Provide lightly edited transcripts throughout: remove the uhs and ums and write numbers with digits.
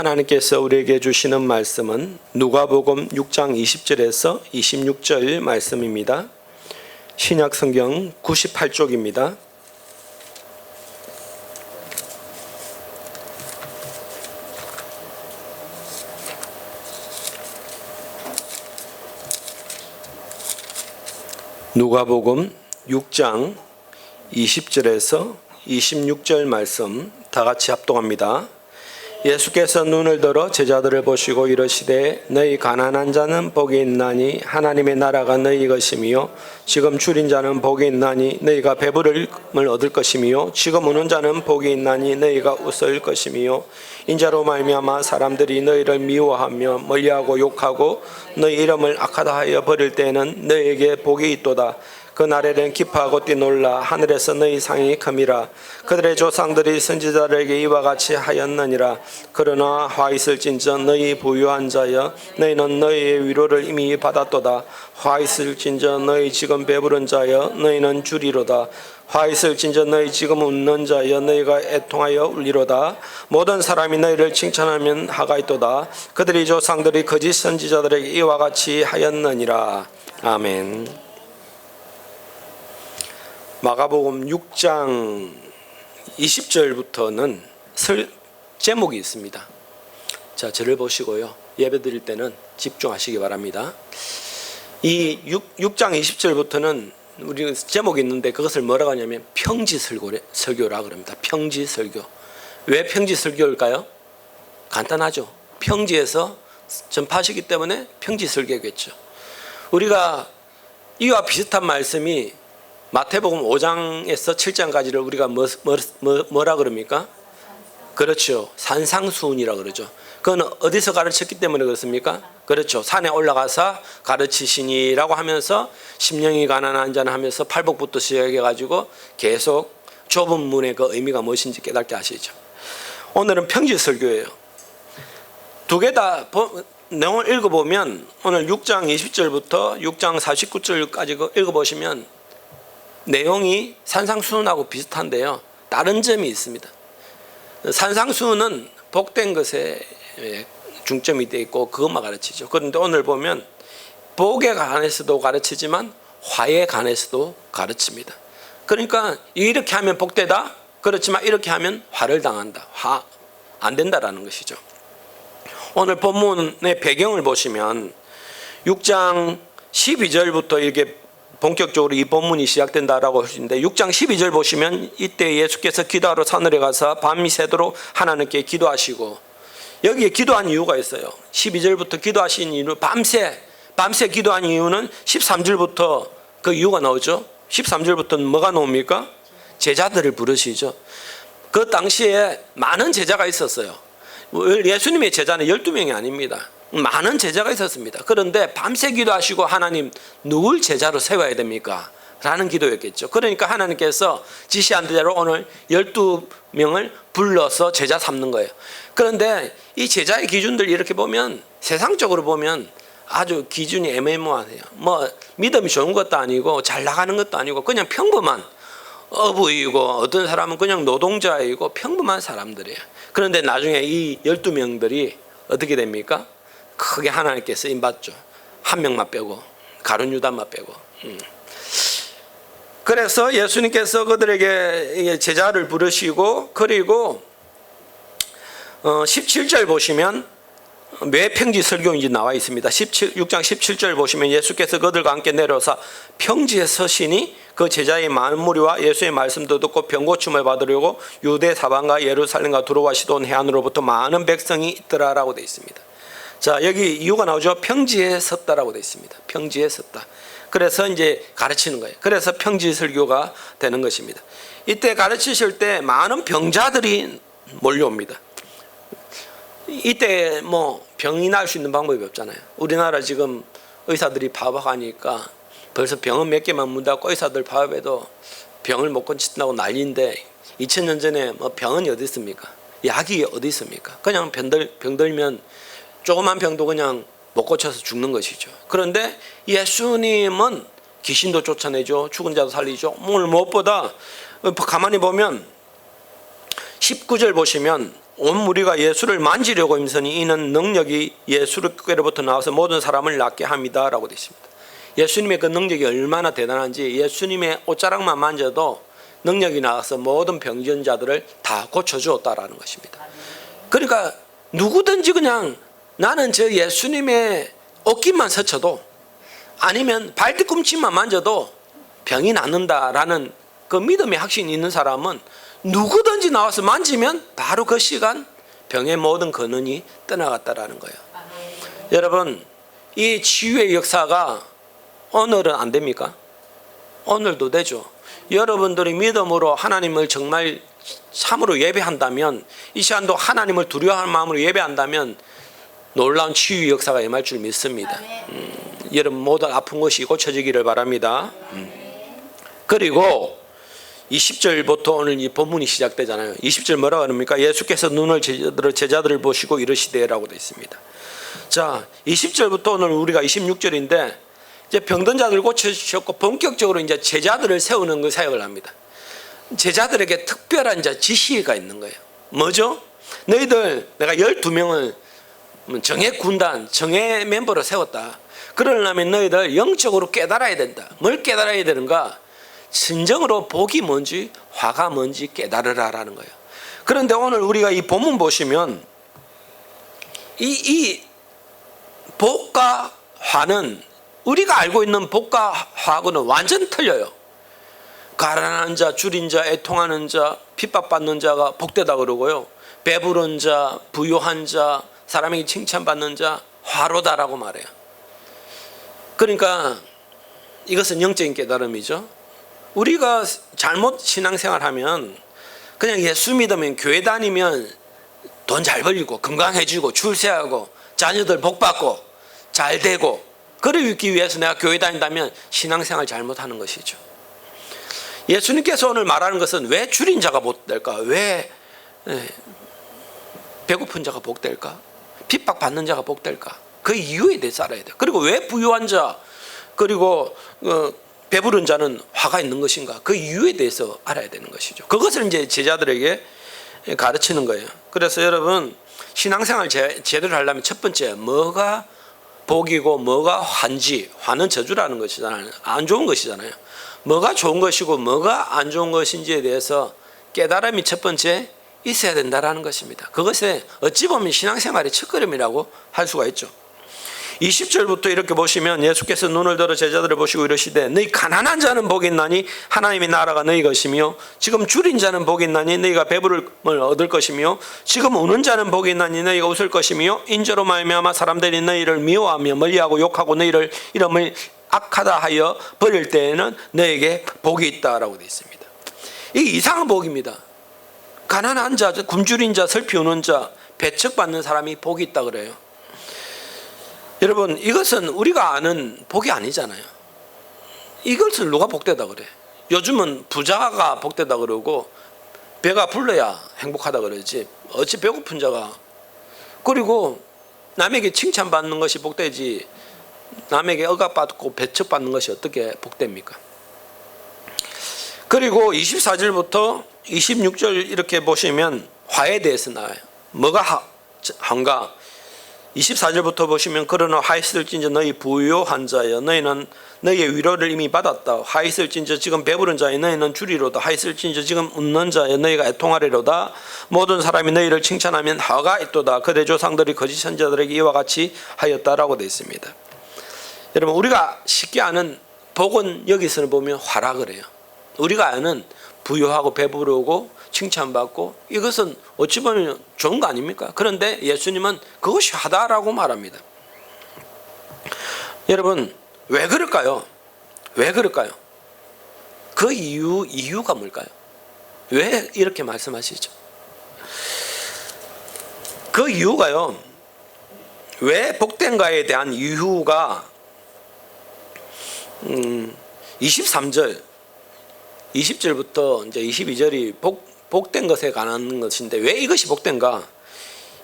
하나님께서 우리에게 주시는 말씀은 누가복음 6장 20절에서 26절 말씀입니다. 신약 성경 98쪽입니다. 누가복음 6장 20절에서 26절 말씀 다 같이 합독합니다. 예수께서 눈을 들어 제자들을 보시고 이르시되 너희 가난한 자는 복이 있나니 하나님의 나라가 너희 것이며 지금 줄인 자는 복이 있나니 너희가 배부름을 얻을 것이며 지금 우는 자는 복이 있나니 너희가 웃을 것이며 인자로 말미암아 사람들이 너희를 미워하며 멀리하고 욕하고 너희 이름을 악하다 하여 버릴 때에는 너희에게 복이 있도다. 그 날에는 기뻐하고 뛰놀라 하늘에서 너희 상이 큼이라. 그들의 조상들이 선지자들에게 이와 같이 하였느니라. 그러나 화 있을진저 너희 부유한 자여 너희는 너희의 위로를 이미 받았도다. 화 있을진저 너희 지금 배부른 자여 너희는 주리로다. 화 있을진저 너희 지금 웃는 자여 너희가 애통하여 울리로다. 모든 사람이 너희를 칭찬하면 하가 있도다. 그들의 조상들이 거짓 선지자들에게 이와 같이 하였느니라. 아멘. 마가복음 6장 20절부터는 제목이 있습니다. 자, 저를 보시고요. 예배 드릴 때는 집중하시기 바랍니다. 이 6장 20절부터는 우리 제목이 있는데 그것을 뭐라고 하냐면 평지설교라 그럽니다. 평지설교. 왜 평지설교일까요? 간단하죠. 평지에서 전파하시기 때문에 평지설교겠죠. 우리가 이와 비슷한 말씀이 마태복음 5장에서 7장까지를 우리가 뭐라 그럽니까? 그렇죠. 산상수훈이라 그러죠. 그건 어디서 가르쳤기 때문에 그렇습니까? 그렇죠. 산에 올라가서 가르치시니라고 하면서 심령이 가난한 자는 하면서 팔복부터 시작해가지고 계속 좁은 문의 그 의미가 무엇인지 깨닫게 하시죠. 오늘은 평지설교예요. 두 개 다 내용을 읽어보면 오늘 6장 20절부터 6장 49절까지 읽어보시면 내용이 산상수훈하고 비슷한데요. 다른 점이 있습니다. 산상수훈은 복된 것에 중점이 되어 있고 그것만 가르치죠. 그런데 오늘 보면 복에 관해서도 가르치지만 화에 관해서도 가르칩니다. 그러니까 이렇게 하면 복되다. 그렇지만 이렇게 하면 화를 당한다. 화 안 된다라는 것이죠. 오늘 본문의 배경을 보시면 6장 12절부터 이렇게 본격적으로 이 본문이 시작된다라고 하시는데 6장 12절 보시면 이때 예수께서 기도하러 산으로 가서 밤이 새도록 하나님께 기도하시고 여기에 기도한 이유가 있어요. 12절부터 기도하신 이유 밤새 기도한 이유는 13절부터 그 이유가 나오죠. 13절부터는 뭐가 나옵니까? 제자들을 부르시죠. 그 당시에 많은 제자가 있었어요. 예수님의 제자는 12명이 아닙니다. 많은 제자가 있었습니다. 그런데 밤새 기도하시고 하나님 누굴 제자로 세워야 됩니까? 라는 기도였겠죠. 그러니까 하나님께서 지시한 대로 오늘 12명을 불러서 제자 삼는 거예요. 그런데 이 제자의 기준들 이렇게 보면 세상적으로 보면 아주 기준이 애매모호해요. 뭐 믿음이 좋은 것도 아니고 잘 나가는 것도 아니고 그냥 평범한 어부이고 어떤 사람은 그냥 노동자이고 평범한 사람들이에요. 그런데 나중에 이 12명들이 어떻게 됩니까? 크게 하나님께 쓰임받죠. 한 명만 빼고 가룟 유다만 빼고. 그래서 예수님께서 그들에게 제자를 부르시고 그리고 17절 보시면 왜 평지설교인지 나와 있습니다. 6장 17절 보시면 예수께서 그들과 함께 내려오사 평지에 서시니 그 제자의 많은 무리와 예수의 말씀도 듣고 병고침을 받으려고 유대 사방과 예루살렘과 두로와 시돈 해안으로부터 많은 백성이 있더라라고 되어 있습니다. 자, 여기 이유가 나오죠. 평지에 섰다라고 되어 있습니다. 평지에 섰다. 그래서 이제 가르치는 거예요. 그래서 평지 설교가 되는 것입니다. 이때 가르치실 때 많은 병자들이 몰려옵니다. 이때 뭐 병이 날 수 있는 방법이 없잖아요. 우리나라 지금 의사들이 파업하니까 벌써 병원 몇 개만 문 닫고 의사들 파업해도 병을 못 고친다고 난리인데 2000년 전에 뭐 병원이 어디 있습니까? 약이 어디 있습니까? 그냥 병들면 조그만 병도 그냥 못 고쳐서 죽는 것이죠. 그런데 예수님은 귀신도 쫓아내죠. 죽은 자도 살리죠. 오늘 무엇보다 가만히 보면 19절 보시면 온 무리가 예수를 만지려고 힘쓰니 이는 능력이 예수께로부터 나와서 모든 사람을 낫게 합니다라고 되어 있습니다. 예수님의 그 능력이 얼마나 대단한지 예수님의 옷자락만 만져도 능력이 나와서 모든 병전자들을 다 고쳐주었다라는 것입니다. 그러니까 누구든지 그냥 나는 저 예수님의 옷깃만 스쳐도 아니면 발뒤꿈치만 만져도 병이 낫는다라는 그 믿음의 확신이 있는 사람은 누구든지 나와서 만지면 바로 그 시간 병의 모든 근원이 떠나갔다라는 거예요. 여러분, 이 치유의 역사가 오늘은 안 됩니까? 오늘도 되죠. 여러분들이 믿음으로 하나님을 정말 참으로 예배한다면, 이 시간도 하나님을 두려워하는 마음으로 예배한다면 놀라운 치유 역사가 임할 줄 믿습니다. 여러분 모든 아픈 것이 고쳐지기를 바랍니다. 그리고 20절부터 오늘 이 본문이 시작되잖아요. 20절 뭐라고 합니까? 예수께서 눈을 제자들을 보시고 이르시되라고 되어 있습니다. 자, 20절부터 오늘 우리가 26절인데 이제 병든 자들 고쳐주셨고 본격적으로 이제 제자들을 세우는 그 사역을 합니다. 제자들에게 특별한 이제 지시가 있는 거예요. 뭐죠? 너희들 내가 12명을 정예 군단, 정예 멤버로 세웠다. 그러려면 너희들 영적으로 깨달아야 된다. 뭘 깨달아야 되는가? 진정으로 복이 뭔지 화가 뭔지 깨달으라라는 거예요. 그런데 오늘 우리가 이 본문 보시면 이 복과 화는 우리가 알고 있는 복과 화하고는 완전 틀려요. 가난한 자, 줄인 자, 애통하는 자, 핍박받는 자가 복되다 그러고요. 배부른 자, 부유한 자, 사람에게 칭찬받는 자, 화로다라고 말해요. 그러니까 이것은 영적인 깨달음이죠. 우리가 잘못 신앙생활하면 그냥 예수 믿으면 교회 다니면 돈 잘 벌리고 건강해지고 출세하고 자녀들 복받고 잘 되고 그러기 위해서 내가 교회 다닌다면 신앙생활 잘못하는 것이죠. 예수님께서 오늘 말하는 것은 왜 줄인 자가 복될까? 왜 배고픈 자가 복될까? 핍박받는 자가 복될까? 그 이유에 대해서 알아야 돼요. 그리고 왜 부유한 자 그리고 배부른 자는 화가 있는 것인가? 그 이유에 대해서 알아야 되는 것이죠. 그것을 이제 제자들에게 가르치는 거예요. 그래서 여러분 신앙생활 제대로 하려면 첫 번째 뭐가 복이고 뭐가 환지, 화는 저주라는 것이잖아요. 안 좋은 것이잖아요. 뭐가 좋은 것이고 뭐가 안 좋은 것인지에 대해서 깨달음이 첫 번째 있어야 된다는 것입니다. 그것에 어찌 보면 신앙생활의 첫걸음이라고 할 수가 있죠. 20절부터 이렇게 보시면 예수께서 눈을 들어 제자들을 보시고 이르시되 너희 가난한 자는 복이 있나니 하나님의 나라가 너희 것이며 지금 줄인 자는 복이 있나니 너희가 배부름을 얻을 것이며 지금 우는 자는 복이 있나니 너희가 웃을 것이며 인저로 말미암아 사람들이 너희를 미워하며 멀리하고 욕하고 너희를 이름을 악하다 하여 버릴 때에는 너에게 복이 있다라고 되어 있습니다. 이게 이상한 복입니다. 가난한 자, 굶주린 자, 슬피 우는 자, 배척받는 사람이 복이 있다 그래요. 여러분 이것은 우리가 아는 복이 아니잖아요. 이것을 누가 복되다 그래? 요즘은 부자가 복되다 그러고 배가 불러야 행복하다 그러지 어찌 배고픈 자가. 그리고 남에게 칭찬받는 것이 복되지 남에게 억압받고 배척받는 것이 어떻게 복됩니까? 그리고 24절부터 26절 이렇게 보시면 화에 대해서 나와요. 뭐가 한가? 24절부터 보시면 그러나 화 있을진저 너희 부요한 자여 너희는 너희의 위로를 이미 받았다. 화 있을진저 지금 배부른 자여 너희는 주리로다. 화 있을진저 지금 웃는 자여 너희가 애통하리로다. 모든 사람이 너희를 칭찬하면 화가 있도다. 그대 조상들이 거짓 선지자들에게 이와 같이 하였다라고 되어 있습니다. 여러분 우리가 쉽게 아는 복은 여기서는 보면 화라 그래요. 우리가 아는 부유하고 배부르고 칭찬받고 이것은 어찌 보면 좋은 거 아닙니까? 그런데 예수님은 그것이 화다라고 말합니다. 여러분 왜 그럴까요? 왜 그럴까요? 그 이유가 뭘까요? 왜 이렇게 말씀하시죠? 그 이유가요. 왜 복된가에 대한 이유가 23절 20절부터 이제 22절이 복된 것에 관한 것인데 왜 이것이 복된가?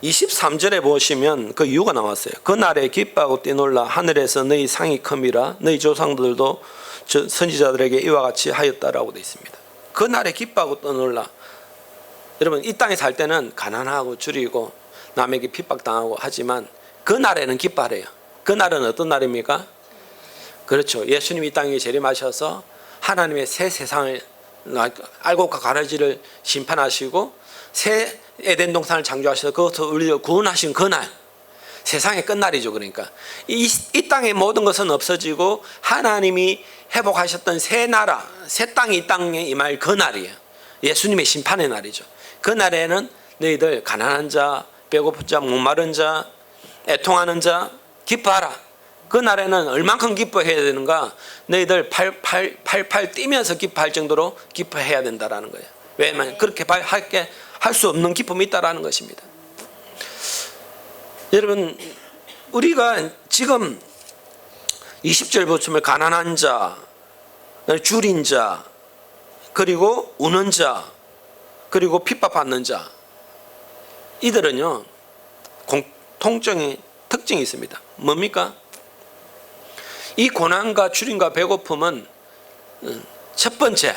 23절에 보시면 그 이유가 나왔어요. 그날에 기뻐하고 뛰놀라 하늘에서 너희 상이 큼이라 너희 조상들도 선지자들에게 이와 같이 하였다라고 되어 있습니다. 그날에 기뻐하고 뛰놀라. 여러분 이 땅에 살 때는 가난하고 줄이고 남에게 핍박당하고 하지만 그날에는 기뻐하래요. 그날은 어떤 날입니까? 그렇죠. 예수님이 이 땅에 재림하셔서 하나님의 새 세상을 알곡과 가라지를 심판하시고 새 에덴 동산을 창조하셔서 그것을 우리를 구원하신 그날, 세상의 끝날이죠. 그러니까 이 땅의 모든 것은 없어지고 하나님이 회복하셨던 새 나라, 새 땅이 이 땅에 임할 그 날이에요. 예수님의 심판의 날이죠. 그 날에는 너희들 가난한 자, 배고픈 자, 목마른 자, 애통하는 자 기뻐하라. 그 날에는 얼만큼 기뻐해야 되는가? 너희들 팔팔 뛰면서 기뻐할 정도로 기뻐해야 된다라는 거예요. 왜냐하면 그렇게 할 수 없는 기쁨이 있다라는 것입니다. 여러분 우리가 지금 20절 보시면 가난한 자, 줄인 자, 그리고 우는 자, 그리고 핍박받는 자, 이들은요 공통적인 특징이 있습니다. 뭡니까? 이 고난과 줄임과 배고픔은 첫 번째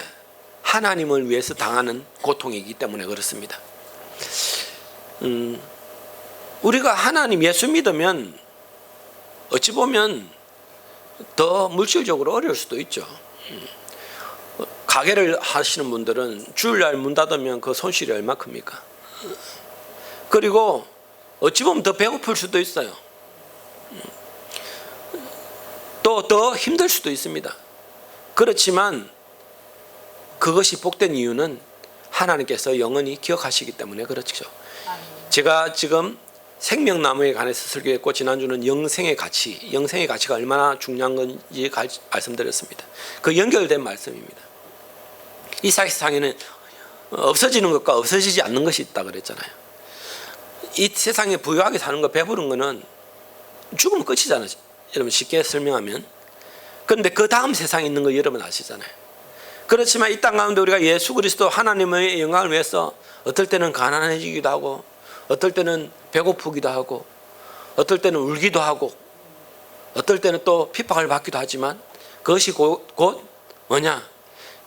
하나님을 위해서 당하는 고통이기 때문에 그렇습니다. 우리가 하나님 예수 믿으면 어찌 보면 더 물질적으로 어려울 수도 있죠. 가게를 하시는 분들은 주일날 문 닫으면 그 손실이 얼마 큽니까? 그리고 어찌 보면 더 배고플 수도 있어요. 또 더 힘들 수도 있습니다. 그렇지만 그것이 복된 이유는 하나님께서 영원히 기억하시기 때문에 그렇죠. 제가 지금 생명나무에 관해서 설교했고 지난주는 영생의 가치가 얼마나 중요한 건지 말씀드렸습니다. 그 연결된 말씀입니다. 이 세상에는 없어지는 것과 없어지지 않는 것이 있다 그랬잖아요. 이 세상에 부유하게 사는 거, 배부른 거는 죽으면 끝이잖아요. 여러분 쉽게 설명하면. 그런데 그 다음 세상에 있는 거 여러분 아시잖아요. 그렇지만 이 땅 가운데 우리가 예수 그리스도 하나님의 영광을 위해서 어떨 때는 가난해지기도 하고 어떨 때는 배고프기도 하고 어떨 때는 울기도 하고 어떨 때는 또 핍박을 받기도 하지만 그것이 곧 뭐냐?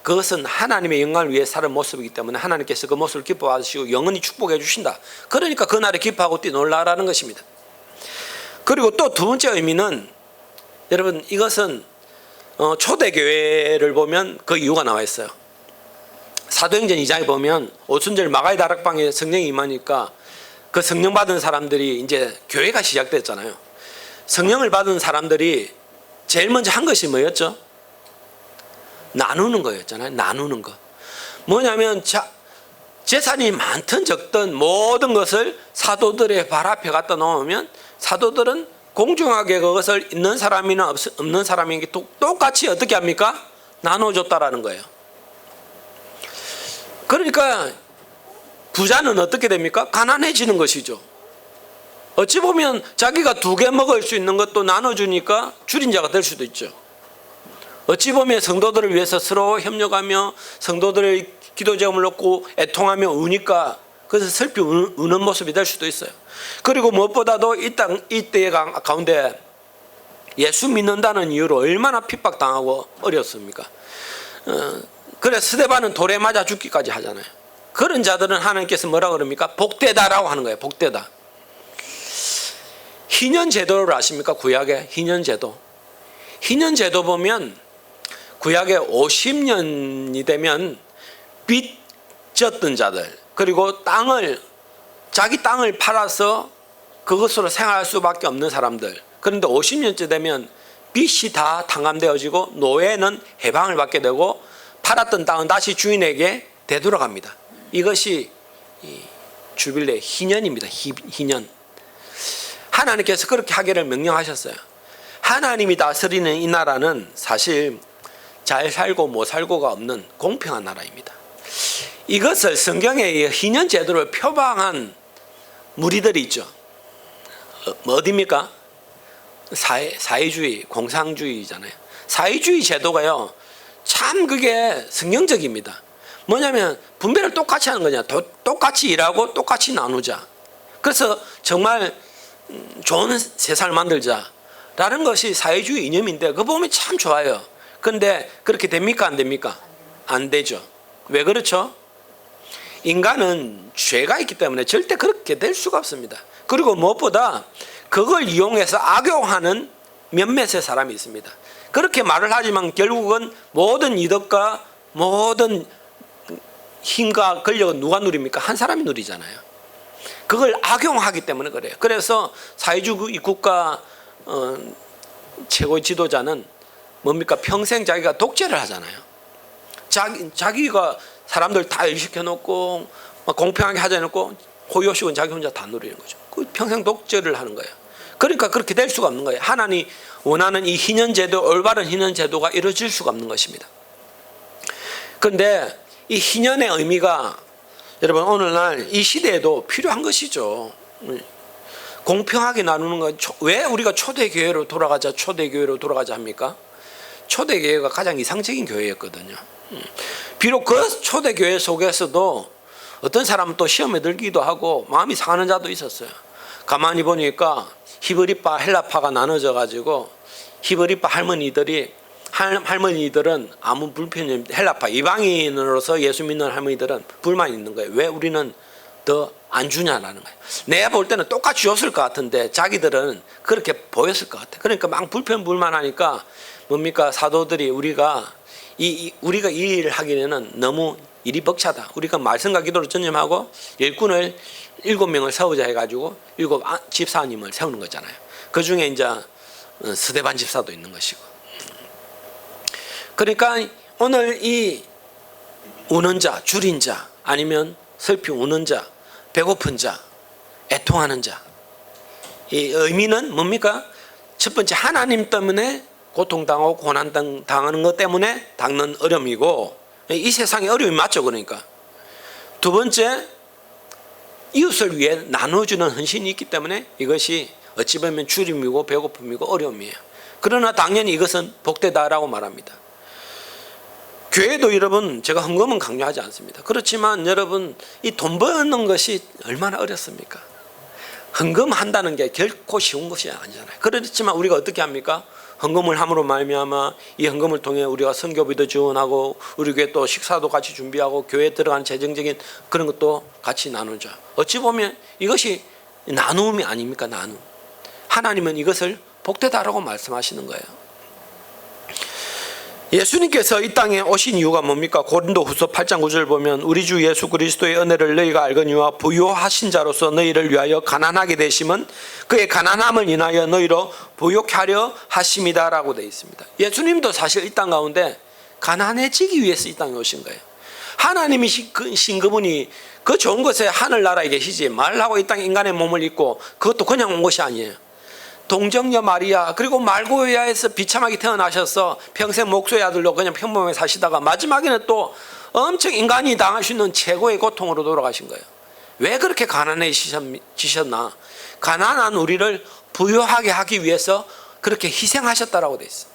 그것은 하나님의 영광을 위해 사는 모습이기 때문에 하나님께서 그 모습을 기뻐하시고 영원히 축복해 주신다. 그러니까 그날에 기뻐하고 뛰놀라라는 것입니다. 그리고 또 두 번째 의미는 여러분 이것은 초대교회를 보면 그 이유가 나와 있어요. 사도행전 2장에 보면 오순절 마가의 다락방에 성령이 임하니까 그 성령 받은 사람들이 이제 교회가 시작됐잖아요. 성령을 받은 사람들이 제일 먼저 한 것이 뭐였죠? 나누는 거였잖아요. 나누는 거. 뭐냐면 재산이 많든 적든 모든 것을 사도들의 발 앞에 갖다 놓으면 사도들은 공정하게 그것을 있는 사람이나 없는 사람에게 똑같이 어떻게 합니까? 나눠줬다라는 거예요. 그러니까 부자는 어떻게 됩니까? 가난해지는 것이죠. 어찌 보면 자기가 2개 먹을 수 있는 것도 나눠주니까 줄인 자가 될 수도 있죠. 어찌 보면 성도들을 위해서 서로 협력하며 성도들의 기도 제목을 놓고 애통하며 우니까 그래서 슬피 우는 모습이 될 수도 있어요. 그리고 무엇보다도 이 때의 가운데 예수 믿는다는 이유로 얼마나 핍박당하고 어려웠습니까? 그래서 스데반은 돌에 맞아 죽기까지 하잖아요. 그런 자들은 하나님께서 뭐라 그럽니까? 복되다라고 하는 거예요. 복되다. 희년제도를 아십니까? 구약의 희년제도. 희년제도 보면 구약에 50년이 되면 빚졌던 자들, 그리고 자기 땅을 팔아서 그것으로 생활할 수밖에 없는 사람들, 그런데 50년째 되면 빚이 다 탕감되어지고 노예는 해방을 받게 되고 팔았던 땅은 다시 주인에게 되돌아갑니다. 이것이 주빌레 희년입니다. 희년. 하나님께서 그렇게 하기를 명령하셨어요. 하나님이 다스리는 이 나라는 사실 잘 살고 못 살고가 없는 공평한 나라입니다. 이것을 성경의 희년 제도를 표방한 무리들이 있죠. 어디입니까? 사회주의, 공산주의잖아요. 사회주의 제도가요, 참 그게 성경적입니다. 뭐냐면 분배를 똑같이 하는 거냐. 똑같이 일하고 똑같이 나누자. 그래서 정말 좋은 세상을 만들자라는 것이 사회주의 이념인데 그거 보면 참 좋아요. 그런데 그렇게 됩니까? 안 됩니까? 안 되죠. 왜 그렇죠? 인간은 죄가 있기 때문에 절대 그렇게 될 수가 없습니다. 그리고 무엇보다 그걸 이용해서 악용하는 몇몇의 사람이 있습니다. 그렇게 말을 하지만 결국은 모든 이득과 모든 힘과 권력은 누가 누립니까? 한 사람이 누리잖아요. 그걸 악용하기 때문에 그래요. 그래서 사회주의 국가 최고의 지도자는 뭡니까? 평생 자기가 독재를 하잖아요. 자기가 사람들 다 일시켜놓고 공평하게 하자 해놓고 호요식은 자기 혼자 다 누리는 거죠. 그 평생 독재를 하는 거예요. 그러니까 그렇게 될 수가 없는 거예요. 하나님이 원하는 이 희년제도, 올바른 희년제도가 이루어질 수가 없는 것입니다. 그런데 이 희년의 의미가 여러분 오늘날 이 시대에도 필요한 것이죠. 공평하게 나누는 건 왜 우리가 초대교회로 돌아가자 합니까? 초대교회가 가장 이상적인 교회였거든요. 비록 그 초대교회 속에서도 어떤 사람은 또 시험에 들기도 하고 마음이 상하는 자도 있었어요. 가만히 보니까 히브리파, 헬라파가 나눠져 가지고 히브리파 할머니들은 아무 불편이 없는데 헬라파 이방인으로서 예수 믿는 할머니들은 불만이 있는 거예요. 왜 우리는 더 안 주냐라는 거예요. 내가 볼 때는 똑같이 줬을 것 같은데 자기들은 그렇게 보였을 것 같아요. 그러니까 막 불만하니까 뭡니까? 사도들이 우리가 이 일을 하기에는 너무 일이 벅차다. 우리가 말씀과 기도를 전념하고 일꾼을 7명을 세우자 해가지고 7 집사님을 세우는 거잖아요. 그 중에 이제 스데반 집사도 있는 것이고. 그러니까 오늘 이 우는 자, 줄인 자, 아니면 슬피 우는 자, 배고픈 자, 애통하는 자. 이 의미는 뭡니까? 첫 번째 하나님 때문에 고통당하고 고난당하는 것 때문에 닦는 어려움이고, 이 세상의 어려움이 맞죠. 그러니까 두 번째 이웃을 위해 나눠주는 헌신이 있기 때문에 이것이 어찌 보면 줄임이고 배고픔이고 어려움이에요. 그러나 당연히 이것은 복되다라고 말합니다. 교회도 여러분, 제가 헌금은 강요하지 않습니다. 그렇지만 여러분, 이 돈 버는 것이 얼마나 어렵습니까? 헌금한다는 게 결코 쉬운 것이 아니잖아요. 그렇지만 우리가 어떻게 합니까? 헌금을 함으로 말미암아 이 헌금을 통해 우리가 선교비도 지원하고 우리 교회 또 식사도 같이 준비하고 교회에 들어가는 재정적인 그런 것도 같이 나누죠. 어찌 보면 이것이 나눔이 아닙니까? 나눔. 하나님은 이것을 복되다라고 말씀하시는 거예요. 예수님께서 이 땅에 오신 이유가 뭡니까? 고린도후서 8장 9절 보면 우리 주 예수 그리스도의 은혜를 너희가 알거니와 부요하신 자로서 너희를 위하여 가난하게 되심은 그의 가난함을 인하여 너희로 부요케 하려 하심이다라고 되어 있습니다. 예수님도 사실 이 땅 가운데 가난해지기 위해서 이 땅에 오신 거예요. 하나님이 신 그분이 그 좋은 곳에 하늘나라에 계시지 말라고 이 땅에 인간의 몸을 입고 그것도 그냥 온 것이 아니에요. 동정녀 마리아 그리고 말고야에서 비참하게 태어나셔서 평생 목소의 아들로 그냥 평범하게 사시다가 마지막에는 또 엄청 인간이 당할 수 있는 최고의 고통으로 돌아가신 거예요. 왜 그렇게 가난해지셨나? 가난한 우리를 부유하게 하기 위해서 그렇게 희생하셨다라고 돼 있어요.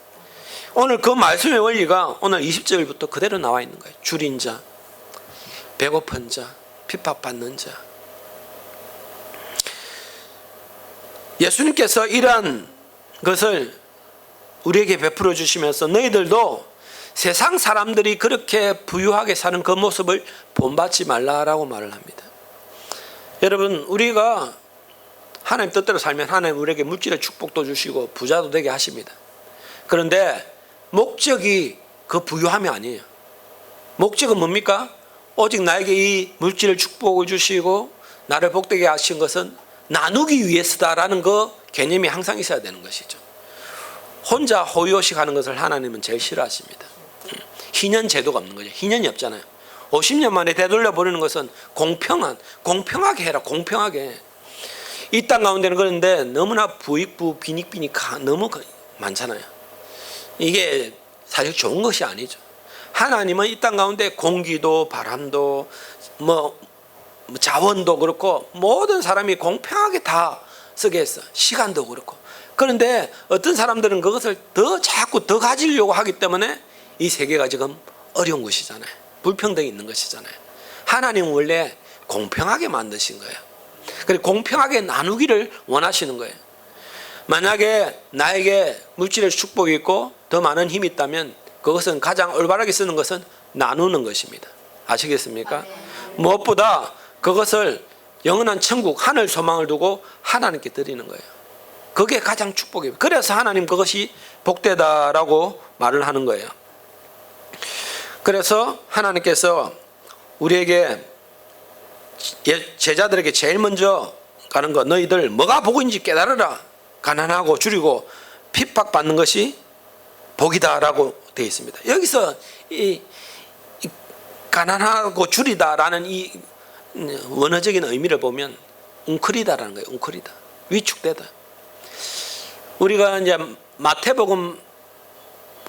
오늘 그 말씀의 원리가 오늘 20절부터 그대로 나와 있는 거예요. 줄인 자, 배고픈 자, 핍박받는 자. 예수님께서 이러한 것을 우리에게 베풀어 주시면서 너희들도 세상 사람들이 그렇게 부유하게 사는 그 모습을 본받지 말라라고 말을 합니다. 여러분, 우리가 하나님 뜻대로 살면 하나님 우리에게 물질의 축복도 주시고 부자도 되게 하십니다. 그런데 목적이 그 부유함이 아니에요. 목적은 뭡니까? 오직 나에게 이 물질의 축복을 주시고 나를 복되게 하신 것은 나누기 위해서다라는 그 개념이 항상 있어야 되는 것이죠. 혼자 호의호식 하는 것을 하나님은 제일 싫어하십니다. 희년 제도가 없는 거죠. 희년이 없잖아요. 50년 만에 되돌려 버리는 것은 공평하게 해라. 공평하게. 이 땅 가운데는 그런데 너무나 부익부 빈익빈익 너무 많잖아요. 이게 사실 좋은 것이 아니죠. 하나님은 이 땅 가운데 공기도 바람도 자원도 그렇고 모든 사람이 공평하게 다 쓰게 했어. 시간도 그렇고. 그런데 어떤 사람들은 그것을 자꾸 더 가지려고 하기 때문에 이 세계가 지금 어려운 것이잖아요. 불평등이 있는 것이잖아요. 하나님은 원래 공평하게 만드신 거예요. 그리고 공평하게 나누기를 원하시는 거예요. 만약에 나에게 물질의 축복이 있고 더 많은 힘이 있다면 그것은 가장 올바르게 쓰는 것은 나누는 것입니다. 아시겠습니까? 무엇보다 그것을 영원한 천국, 하늘 소망을 두고 하나님께 드리는 거예요. 그게 가장 축복이에요. 그래서 하나님 그것이 복되다라고 말을 하는 거예요. 그래서 하나님께서 우리에게, 제자들에게 제일 먼저 가는 거, 너희들 뭐가 복인지 깨달으라. 가난하고 줄이고 핍박받는 것이 복이다라고 되어 있습니다. 여기서 이 가난하고 줄이다라는 이 원어적인 의미를 보면 웅크리다라는 거예요. 웅크리다, 위축되다. 우리가 이제 마태복음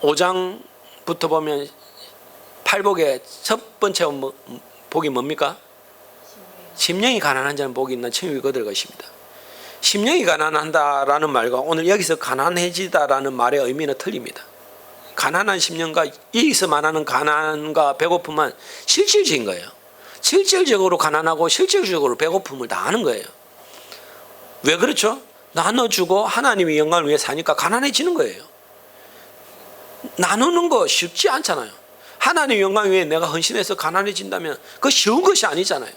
5장부터 보면 팔복의 첫 번째 복이 뭡니까? 심령이 가난한 자는 복이 있나 천국이 거둘 것입니다. 심령이 가난한다라는 말과 오늘 여기서 가난해지다라는 말의 의미는 틀립니다. 가난한 심령과 여기서 말하는 가난과 배고픔은 실질적인 거예요. 실질적으로 가난하고 실질적으로 배고픔을 다 하는 거예요. 왜 그렇죠? 나눠주고 하나님의 영광을 위해 사니까 가난해지는 거예요. 나누는 거 쉽지 않잖아요. 하나님의 영광을 위해 내가 헌신해서 가난해진다면 그거 쉬운 것이 아니잖아요.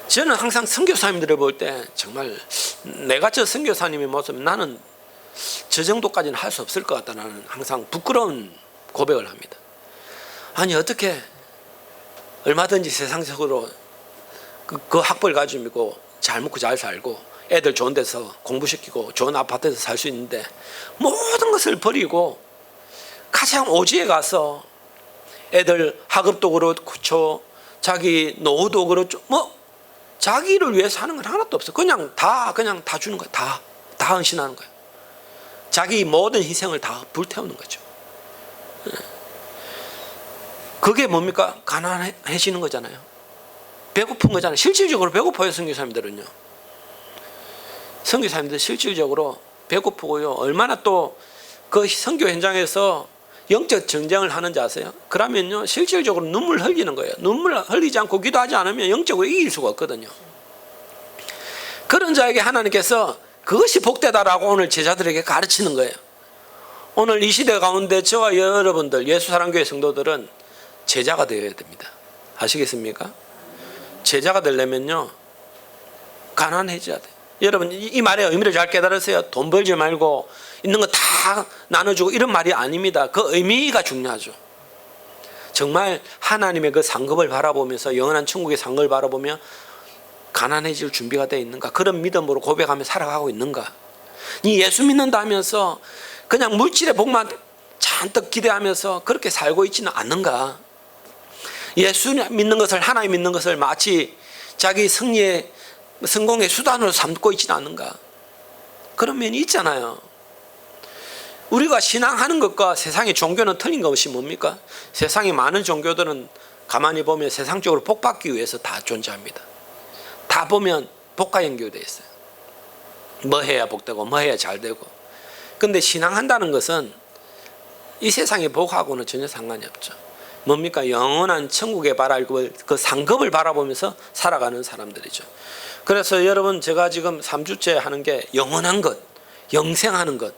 저는 항상 선교사님들을 볼 때 정말 내가 저 선교사님의 모습, 나는 저 정도까지는 할 수 없을 것 같다는 항상 부끄러운 고백을 합니다. 아니 어떻게 얼마든지 세상적으로 그 학벌 가지고 잘 먹고 잘 살고 애들 좋은 데서 공부시키고 좋은 아파트에서 살 수 있는데 모든 것을 버리고 가장 오지에 가서 애들 학업도 그렇고 자기 노후도 그렇죠. 뭐 자기를 위해서 하는 건 하나도 없어. 그냥 다 주는 거야. 다 헌신하는 거야. 자기 모든 희생을 다 불태우는 거죠. 그게 뭡니까? 가난해지는 거잖아요. 배고픈 거잖아요. 실질적으로 배고파요. 선교사님들은요. 선교사님들 실질적으로 배고프고요. 얼마나 또 그 선교 현장에서 영적 전쟁을 하는지 아세요? 그러면요 실질적으로 눈물 흘리는 거예요. 눈물 흘리지 않고 기도하지 않으면 영적으로 이길 수가 없거든요. 그런 자에게 하나님께서 그것이 복되다라고 오늘 제자들에게 가르치는 거예요. 오늘 이 시대 가운데 저와 여러분들 예수사랑교회 성도들은 제자가 되어야 됩니다. 아시겠습니까? 제자가 되려면요 가난해져야 돼요. 여러분 이 말의 의미를 잘 깨달으세요. 돈 벌지 말고 있는 거 다 나눠주고 이런 말이 아닙니다. 그 의미가 중요하죠. 정말 하나님의 그 상급을 바라보면서 영원한 천국의 상급을 바라보며 가난해질 준비가 되어 있는가, 그런 믿음으로 고백하며 살아가고 있는가. 이 예수 믿는다 하면서 그냥 물질의 복만 잔뜩 기대하면서 그렇게 살고 있지는 않는가. 예수 믿는 것을, 하나님 믿는 것을 마치 자기 승리의 성공의 수단으로 삼고 있지는 않는가. 그런 면이 있잖아요. 우리가 신앙하는 것과 세상의 종교는 틀린 것이 뭡니까? 세상의 많은 종교들은 가만히 보면 세상적으로 복받기 위해서 다 존재합니다. 다 보면 복과 연결되어 있어요. 뭐 해야 복되고 뭐 해야 잘 되고. 그런데 신앙한다는 것은 이 세상의 복하고는 전혀 상관이 없죠. 뭡니까? 영원한 천국의 그 상급을 바라보면서 살아가는 사람들이죠. 그래서 여러분 제가 지금 3주째 하는 게 영원한 것, 영생하는 것,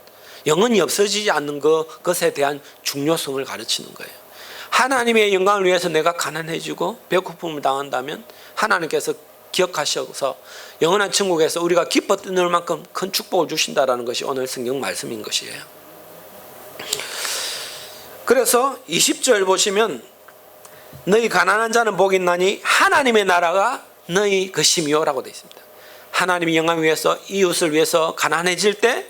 영원히 없어지지 않는 것에 대한 중요성을 가르치는 거예요. 하나님의 영광을 위해서 내가 가난해지고 배고픔을 당한다면 하나님께서 기억하셔서 영원한 천국에서 우리가 기뻐 뛰는 만큼 큰 축복을 주신다라는 것이 오늘 성경 말씀인 것이에요. 그래서 20절 보시면 너희 가난한 자는 복이 있나니 하나님의 나라가 너희 것이미요라고 되어 있습니다. 하나님의 영광을 위해서, 이웃을 위해서 가난해질 때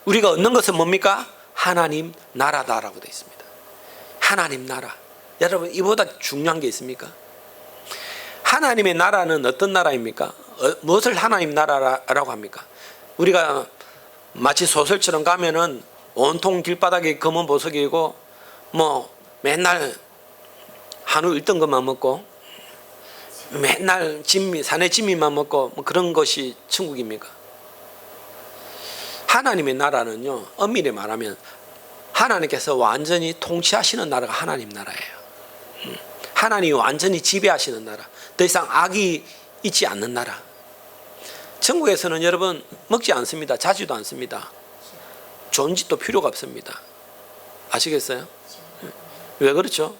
우리가 얻는 것은 뭡니까? 하나님 나라다라고 되어 있습니다. 하나님 나라. 여러분 이보다 중요한 게 있습니까? 하나님의 나라는 어떤 나라입니까? 무엇을 하나님 나라라고 합니까? 우리가 마치 소설처럼 가면은 온통 길바닥에 검은 보석이고 뭐 맨날 한우 1등 것만 먹고 맨날 산의 진미만 먹고 뭐 그런 것이 천국입니까? 하나님의 나라는요, 엄밀히 말하면 하나님께서 완전히 통치하시는 나라가 하나님 나라예요. 하나님이 완전히 지배하시는 나라, 더 이상 악이 있지 않는 나라. 천국에서는 여러분 먹지 않습니다. 자지도 않습니다. 좋은 짓도 필요가 없습니다. 아시겠어요? 왜 그렇죠?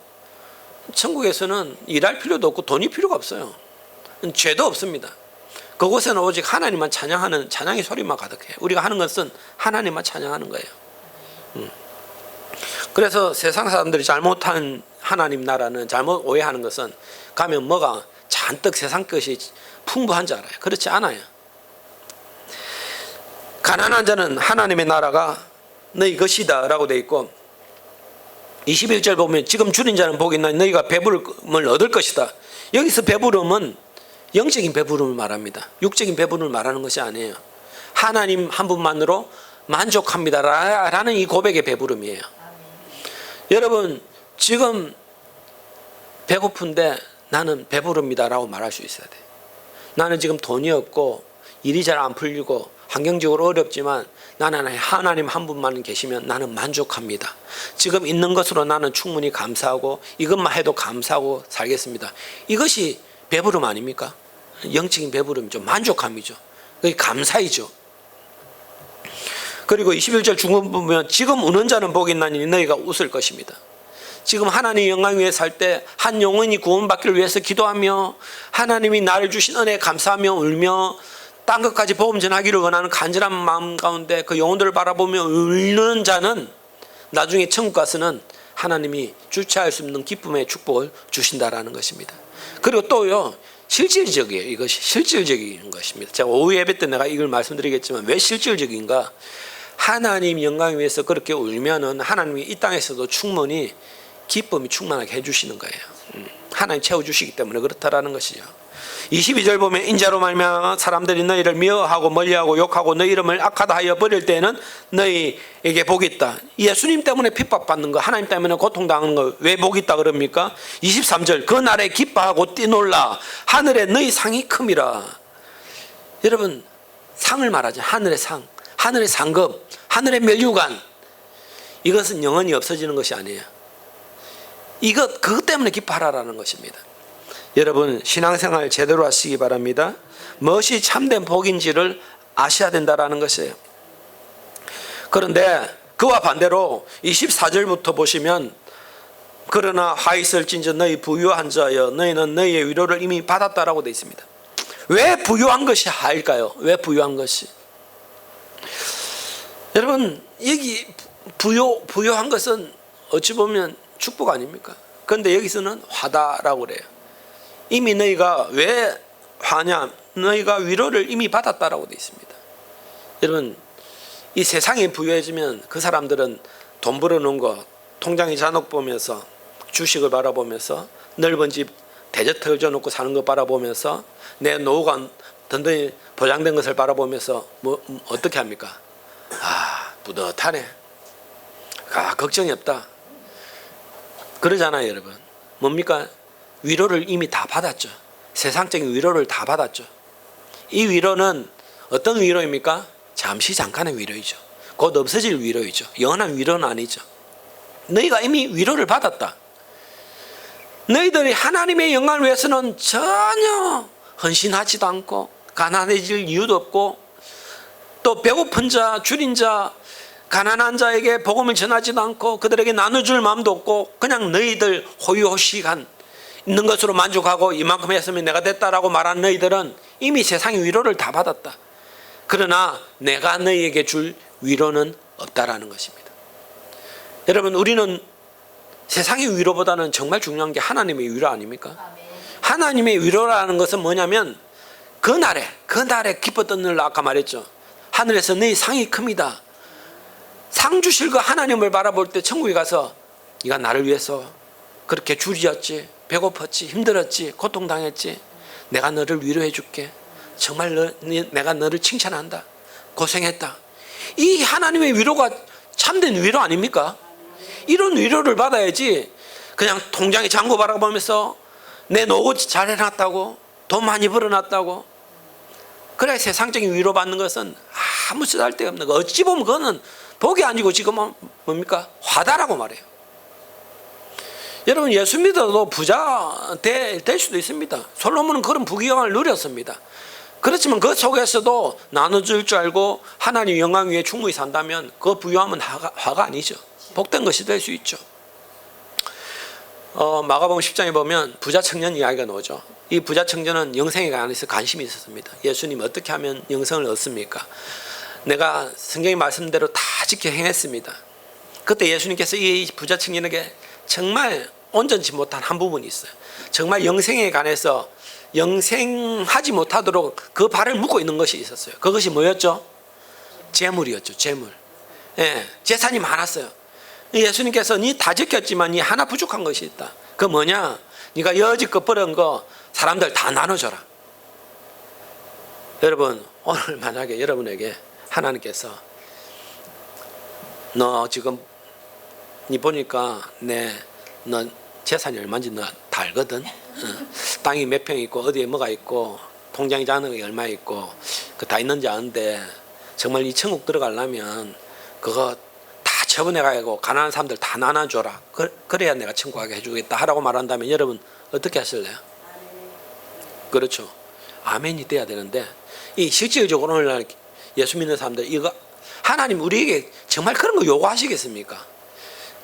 천국에서는 일할 필요도 없고 돈이 필요가 없어요. 죄도 없습니다. 그곳에는 오직 하나님만 찬양하는 찬양의 소리만 가득해요. 우리가 하는 것은 하나님만 찬양하는 거예요. 그래서 세상 사람들이 잘못한 하나님 나라는, 잘못 오해하는 것은 가면 뭐가 잔뜩 세상 것이 풍부한 줄 알아요. 그렇지 않아요. 가난한 자는 하나님의 나라가 너희 것이다 라고 되어 있고, 21절 보면 지금 줄인 자는 복이 있나니 너희가 배부름을 얻을 것이다. 여기서 배부름은 영적인 배부름을 말합니다. 육적인 배부름을 말하는 것이 아니에요. 하나님 한 분만으로 만족합니다 라는 이 고백의 배부름이에요. 여러분, 지금 배고픈데 나는 배부릅니다 라고 말할 수 있어야 돼요. 나는 지금 돈이 없고 일이 잘 안 풀리고 환경적으로 어렵지만 나는 하나님 한 분만 계시면 나는 만족합니다. 지금 있는 것으로 나는 충분히 감사하고 이것만 해도 감사하고 살겠습니다. 이것이 배부름 아닙니까? 영적인 배부름이죠. 만족함이죠. 그게 감사이죠. 그리고 21절 중간 보면 지금 우는 자는 복이 있나니 너희가 웃을 것입니다. 지금 하나님의 영광 위에 살 때 한 영혼이 구원받기를 위해서 기도하며 하나님이 나를 주신 은혜에 감사하며 울며 딴 것까지 복음 전하기를 원하는 간절한 마음 가운데 그 영혼들을 바라보며 울는 자는 나중에 천국 가서는 하나님이 주체할 수 없는 기쁨의 축복을 주신다라는 것입니다. 그리고 또요, 실질적이에요. 이것이 실질적인 것입니다. 제가 오후 예배 때 내가 이걸 말씀드리겠지만 왜 실질적인가? 하나님 영광 위해서 그렇게 울면은 하나님이 이 땅에서도 충분히 기쁨이 충만하게 해주시는 거예요. 하나님 채워주시기 때문에 그렇다라는 것이죠. 22절 보면 인자로 말미암아 사람들이 너희를 미워하고 멀리하고 욕하고 너희 이름을 악하다 하여 버릴 때에는 너희에게 복이 있다. 예수님 때문에 핍박받는 거, 하나님 때문에 고통당하는 거 왜 복이 있다 그럽니까? 23절 그 날에 기뻐하고 뛰놀라 하늘에 너희 상이 큼이라. 여러분, 상을 말하죠. 하늘의 상, 하늘의 상급, 하늘의 면류관. 이것은 영원히 없어지는 것이 아니에요. 그것 때문에 기뻐하라라는 것입니다. 여러분, 신앙생활 제대로 하시기 바랍니다. 무엇이 참된 복인지를 아셔야 된다라는 것이에요. 그런데 그와 반대로 24절부터 보시면 그러나 화 있을진저 너희 부유한 자여 너희는 너희의 위로를 이미 받았다라고 되어 있습니다. 왜 부유한 것이 하일까요? 왜 부유한 것이? 여러분, 여기 부유한 것은 어찌 보면 축복 아닙니까? 그런데 여기서는 화다라고 그래요. 이미 너희가 왜 화냐? 너희가 위로를 이미 받았다라고 되어 있습니다. 여러분, 이 세상이 부유해지면 그 사람들은 돈 벌어놓은 거 통장에 잔혹 보면서 주식을 바라보면서 넓은 집 대저택을 져놓고 사는 거 바라보면서 내 노후가 든든히 보장된 것을 바라보면서 어떻게 합니까? 뿌듯하네. 걱정이 없다. 그러잖아요, 여러분. 뭡니까? 위로를 이미 다 받았죠. 세상적인 위로를 다 받았죠. 이 위로는 어떤 위로입니까? 잠시 잠깐의 위로이죠. 곧 없어질 위로이죠. 영원한 위로는 아니죠. 너희가 이미 위로를 받았다. 너희들이 하나님의 영광을 위해서는 전혀 헌신하지도 않고 가난해질 이유도 없고 또 배고픈 자, 줄인 자, 가난한 자에게 복음을 전하지도 않고 그들에게 나눠줄 마음도 없고 그냥 너희들 호유호식한 있는 것으로 만족하고 이만큼 했으면 내가 됐다라고 말하는 너희들은 이미 세상의 위로를 다 받았다. 그러나 내가 너희에게 줄 위로는 없다라는 것입니다. 여러분, 우리는 세상의 위로보다는 정말 중요한 게 하나님의 위로 아닙니까? 하나님의 위로라는 것은 뭐냐면 그 날에 기뻤던 날 아까 말했죠. 하늘에서 너희 상이 큽니다. 상 주실 그 하나님을 바라볼 때 천국에 가서 네가 나를 위해서 그렇게 줄이었지, 배고팠지, 힘들었지, 고통당했지. 내가 너를 위로해 줄게. 정말 내가 너를 칭찬한다. 고생했다. 이 하나님의 위로가 참된 위로 아닙니까? 이런 위로를 받아야지 그냥 통장에 잔고 바라보면서 내 노후 잘 해놨다고, 돈 많이 벌어놨다고. 그래 세상적인 위로 받는 것은 아무 쓰잘데가 없는 거. 어찌 보면 그거는 복이 아니고 지금은 뭡니까? 화다라고 말해요. 여러분, 예수 믿어도 부자 될 수도 있습니다. 솔로몬은 그런 부귀영화를 누렸습니다. 그렇지만 그 속에서도 나눠줄 줄 알고 하나님 영광 위에 충분히 산다면 그 부유함은 화가 아니죠. 복된 것이 될 수 있죠. 마가복음 10장에 보면 부자 청년 이야기가 나오죠. 이 부자 청년은 영생에 관해서 관심이 있었습니다. 예수님 어떻게 하면 영생을 얻습니까? 내가 성경의 말씀대로 다 지켜 행했습니다. 그때 예수님께서 이 부자 청년에게 정말 온전치 못한 한 부분이 있어요. 정말 영생에 관해서 영생하지 못하도록 그 발을 묶고 있는 것이 있었어요. 그것이 뭐였죠? 재물이었죠. 재물. 예, 재산이 많았어요. 예수님께서 니 다 지켰지만 니 하나 부족한 것이 있다. 그 뭐냐? 네가 여지껏 벌은 거 사람들 다 나눠줘라. 여러분, 오늘 만약에 여러분에게 하나님께서 너 지금 니 보니까 너 재산이 얼마인지 너 다 알거든. 땅이 몇 평 있고 어디에 뭐가 있고 통장에 잔액이 얼마 있고 그 다 있는지 아는데 정말 이 천국 들어가려면 그거 다 처분해가지고 가난한 사람들 다 나눠줘라. 그래야 내가 천국 가게 해주겠다 하라고 말한다면 여러분 어떻게 하실래요? 그렇죠. 아멘이 돼야 되는데 이 실질적으로 오늘날 예수 믿는 사람들 이거 하나님 우리에게 정말 그런 거 요구하시겠습니까?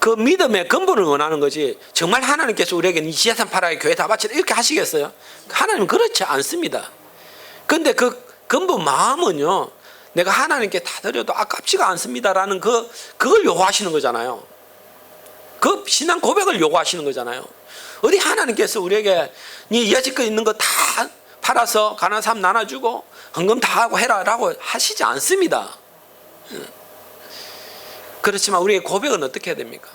그 믿음의 근본을 원하는 거지 정말 하나님께서 우리에게 이 재산 팔아야 교회 다 바치라 이렇게 하시겠어요? 하나님은 그렇지 않습니다. 그런데 그 근본 마음은요, 내가 하나님께 다 드려도 아깝지가 않습니다라는 그걸 요구하시는 거잖아요. 그 신앙 고백을 요구하시는 거잖아요. 어디 하나님께서 우리에게 네 여지껏 있는 거 다 팔아서 가난한 사람 나눠주고 헌금 다 하고 해라라고 하시지 않습니다. 그렇지만 우리의 고백은 어떻게 해야 됩니까?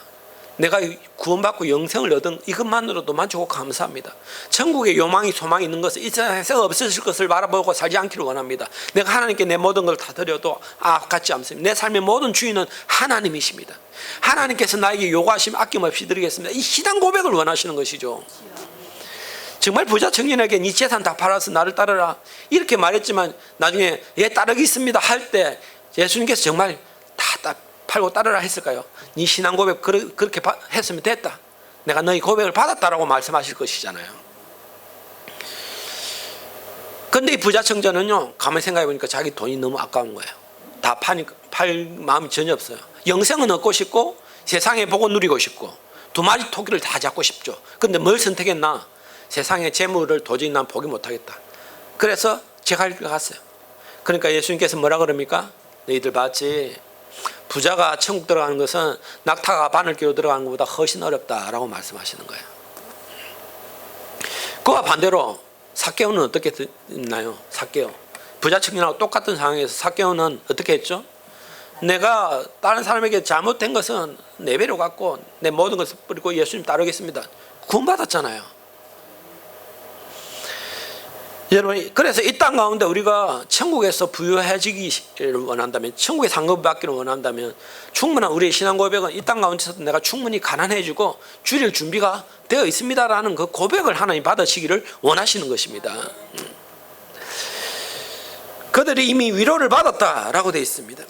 내가 구원받고 영생을 얻은 이것만으로도 만족하고 감사합니다. 천국에 요망이 소망이 있는 것은 이 세상에서 없으실 것을 바라보고 살지 않기를 원합니다. 내가 하나님께 내 모든 걸 다 드려도 아깝지 않습니다. 내 삶의 모든 주인은 하나님이십니다. 하나님께서 나에게 요구하시면 아낌없이 드리겠습니다. 이 신앙 고백을 원하시는 것이죠. 정말 부자 청년에게 네 재산 다 팔아서 나를 따르라 이렇게 말했지만 나중에 얘 따르겠습니다 할 때 예수님께서 정말 다 팔고 따르라 했을까요? 네 신앙 고백 그렇게 했으면 됐다. 내가 너희 고백을 받았다라고 말씀하실 것이잖아요. 그런데 이 부자 청년은요, 가만히 생각해 보니까 자기 돈이 너무 아까운 거예요. 다 파니까 팔 마음이 전혀 없어요. 영생은 얻고 싶고 세상의 복을 누리고 싶고 두 마리 토끼를 다 잡고 싶죠. 그런데 뭘 선택했나? 세상의 재물을 도저히 난 포기 못하겠다. 그래서 제가 갈 길 갔어요. 그러니까 예수님께서 뭐라 그럽니까? 너희들 봤지? 부자가 천국 들어가는 것은 낙타가 바늘기로 들어가는 것보다 훨씬 어렵다라고 말씀하시는 거예요. 그와 반대로 삭개오는 어떻게 됐나요? 삭개오. 부자 청년하고 똑같은 상황에서 삭개오는 어떻게 했죠? 내가 다른 사람에게 잘못된 것은 내 배로 갖고 내 모든 것을 뿌리고 예수님 따르겠습니다. 구원받았잖아요. 여러분, 그래서 이 땅 가운데 우리가 천국에서 부유해지기를 원한다면, 천국의 상급을 받기를 원한다면 충분한 우리의 신앙 고백은 이 땅 가운데서도 내가 충분히 가난해지고 줄일 준비가 되어 있습니다라는 그 고백을 하나님 받으시기를 원하시는 것입니다. 그들이 이미 위로를 받았다라고 되어 있습니다.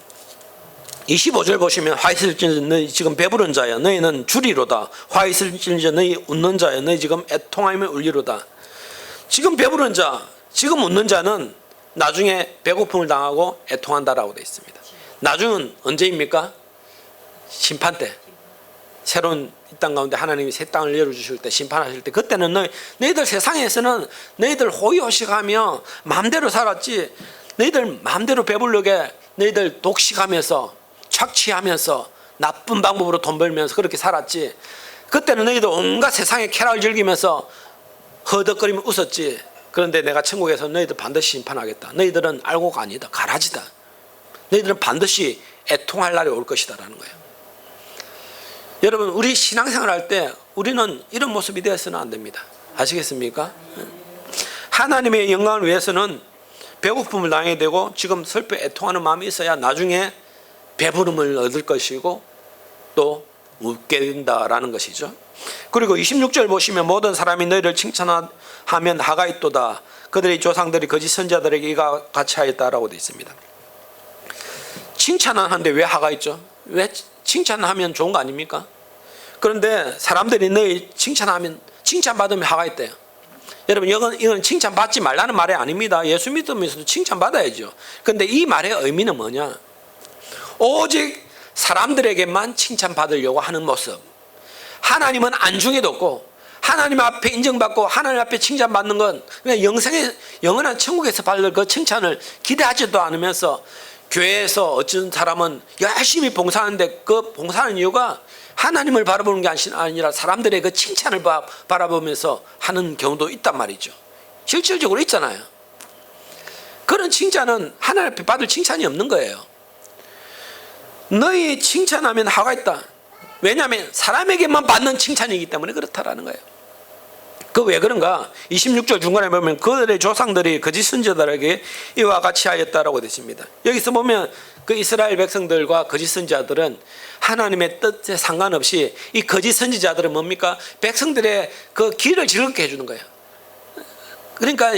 25절 보시면 화 있을진저 너희 지금 배부른 자야 너희는 주리로다. 화 있을진저 너희 웃는 자야 너희 지금 애통하며 울리로다. 지금 배부른 자, 지금 웃는 자는 나중에 배고픔을 당하고 애통한다라고 되어 있습니다. 나중은 언제입니까? 심판 때. 새로운 이 땅 가운데 하나님이 새 땅을 열어주실 때, 심판하실 때, 그때는 너희들 세상에서는 너희들 호의호식하며 마음대로 살았지, 너희들 마음대로 배부르게 너희들 독식하면서 착취하면서 나쁜 방법으로 돈 벌면서 그렇게 살았지, 그때는 너희들 온갖 세상의 쾌락을 즐기면서 허덕거리며 웃었지. 그런데 내가 천국에서 너희들 반드시 심판하겠다. 너희들은 알고가 아니다. 가라지다. 너희들은 반드시 애통할 날이 올 것이다 라는 거예요. 여러분, 우리 신앙생활 할 때 우리는 이런 모습이 되어서는 안 됩니다. 아시겠습니까? 하나님의 영광을 위해서는 배고픔을 당해야 되고 지금 슬퍼 애통하는 마음이 있어야 나중에 배부름을 얻을 것이고 또 웃게 된다라는 것이죠. 그리고 26절 보시면 모든 사람이 너희를 칭찬하면 하가 있도다. 그들의 조상들이 거짓 선자들에게 이가 같이 하였다라고 되어 있습니다. 칭찬은 하는데 왜 하가 있죠? 왜 칭찬하면 좋은 거 아닙니까? 그런데 사람들이 너희 칭찬받으면 하가 있대요. 여러분, 이건 칭찬받지 말라는 말이 아닙니다. 예수 믿으면서도 칭찬받아야죠. 그런데 이 말의 의미는 뭐냐? 오직 사람들에게만 칭찬받으려고 하는 모습. 하나님은 안중에도 없고 하나님 앞에 인정받고 하나님 앞에 칭찬받는 건 그냥 영원한 천국에서 받을 그 칭찬을 기대하지도 않으면서 교회에서 어떤 사람은 열심히 봉사하는데 그 봉사하는 이유가 하나님을 바라보는 게 아니라 사람들의 그 칭찬을 바라보면서 하는 경우도 있단 말이죠. 실질적으로 있잖아요. 그런 칭찬은 하나님 앞에 받을 칭찬이 없는 거예요. 너희 칭찬하면 하가 있다. 왜냐하면 사람에게만 받는 칭찬이기 때문에 그렇다라는 거예요. 그 왜 그런가? 26절 중간에 보면 그들의 조상들이 거짓 선지자들에게 이와 같이 하였다라고 되어 있습니다. 여기서 보면 그 이스라엘 백성들과 거짓 선지자들은 하나님의 뜻에 상관없이 이 거짓 선지자들은 뭡니까? 백성들의 그 길을 즐겁게 해주는 거예요. 그러니까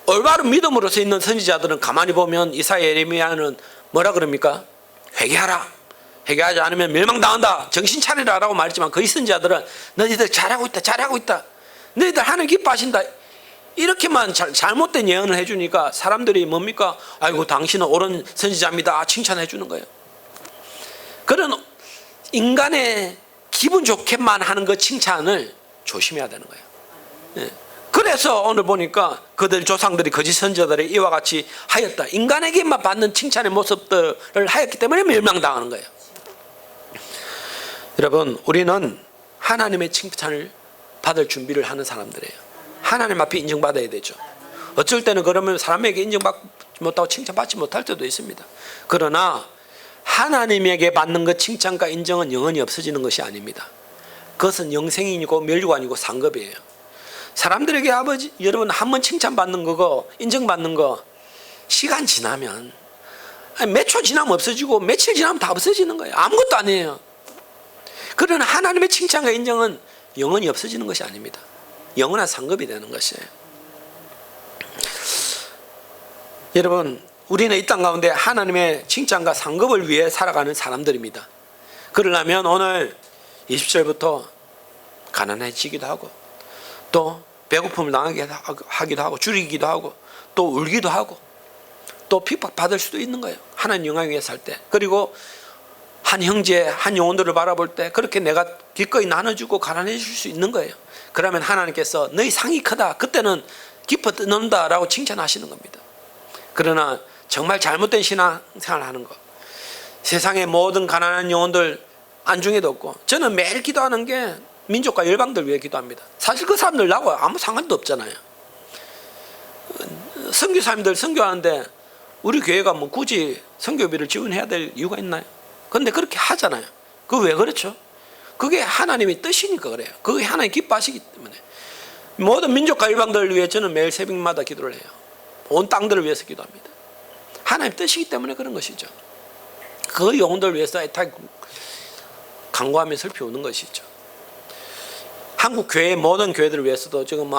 올바른 믿음으로서 있는 선지자들은 가만히 보면 이사야, 예레미야는 뭐라 그럽니까? 회개하라. 회개하지 않으면 멸망당한다. 정신 차리라 라고 말했지만 거짓 선지자들은 너희들 잘하고 있다. 잘하고 있다. 너희들 하나님 기뻐하신다. 이렇게만 잘못된 예언을 해주니까 사람들이 뭡니까? 아이고 당신은 옳은 선지자입니다. 칭찬해 주는 거예요. 그런 인간의 기분 좋게만 하는 그 칭찬을 조심해야 되는 거예요. 예. 그래서 오늘 보니까 그들 조상들이 거짓 선지자들이 이와 같이 하였다. 인간에게만 받는 칭찬의 모습들을 하였기 때문에 멸망당하는 거예요. 여러분, 우리는 하나님의 칭찬을 받을 준비를 하는 사람들이에요. 하나님 앞에 인정받아야 되죠. 어쩔 때는 그러면 사람에게 인정받지 못하고 칭찬받지 못할 때도 있습니다. 그러나 하나님에게 받는 그 칭찬과 인정은 영원히 없어지는 것이 아닙니다. 그것은 영생이고 멸류관이고 상급이에요. 사람들에게 여러분 한 번 칭찬받는 거고 인정받는 거 시간 지나면 몇 초 지나면 없어지고 며칠 지나면 다 없어지는 거예요. 아무것도 아니에요. 그러나 하나님의 칭찬과 인정은 영원히 없어지는 것이 아닙니다. 영원한 상급이 되는 것이에요. 여러분, 우리는 이 땅 가운데 하나님의 칭찬과 상급을 위해 살아가는 사람들입니다. 그러려면 오늘 20절부터 가난해지기도 하고 또 배고픔을 당하기도 하고 줄이기도 하고 또 울기도 하고 또 핍박받을 수도 있는 거예요. 하나님 영광 위에 살 때. 그리고 한 형제, 한 영혼들을 바라볼 때 그렇게 내가 기꺼이 나눠주고 가난해질 수 있는 거예요. 그러면 하나님께서 너희 상이 크다. 그때는 기뻐 떠는다라고 칭찬하시는 겁니다. 그러나 정말 잘못된 신앙생활을 하는 것, 세상의 모든 가난한 영혼들 안중에도 없고, 저는 매일 기도하는 게 민족과 열방들 위해 기도합니다. 사실 그 사람들 나하고 아무 상관도 없잖아요. 선교사님들 선교하는데 우리 교회가 뭐 굳이 선교비를 지원해야 될 이유가 있나요? 그런데 그렇게 하잖아요. 그거 왜 그렇죠? 그게 하나님의 뜻이니까 그래요. 그게 하나님 기뻐하시기 때문에. 모든 민족과 열방들을 위해 저는 매일 새벽마다 기도를 해요. 온 땅들을 위해서 기도합니다. 하나님 뜻이기 때문에 그런 것이죠. 그 영혼들을 위해서 애타게 간구하며 살펴오는 것이죠. 한국 교회 모든 교회들을 위해서도 지금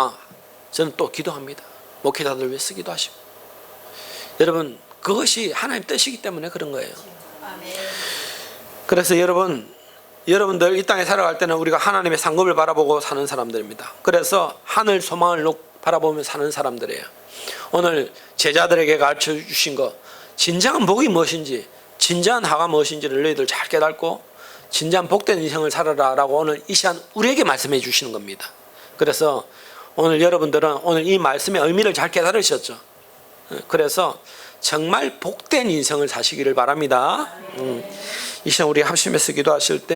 저는 또 기도합니다. 목회자들을 위해서 기도하시고. 여러분, 그것이 하나님 뜻이기 때문에 그런 거예요. 그래서 여러분들 이 땅에 살아갈 때는 우리가 하나님의 상급을 바라보고 사는 사람들입니다. 그래서 하늘 소망을 바라보며 사는 사람들이에요. 오늘 제자들에게 가르쳐 주신 것, 진정한 복이 무엇인지, 진정한 하가 무엇인지를 너희들 잘 깨닫고 진정한 복된 인생을 살아라 라고 오늘 이 시간 우리에게 말씀해 주시는 겁니다. 그래서 오늘 여러분들은 오늘 이 말씀의 의미를 잘 깨달으셨죠. 그래서 정말 복된 인생을 사시기를 바랍니다. 이 시간 우리 합심해서 기도하실 때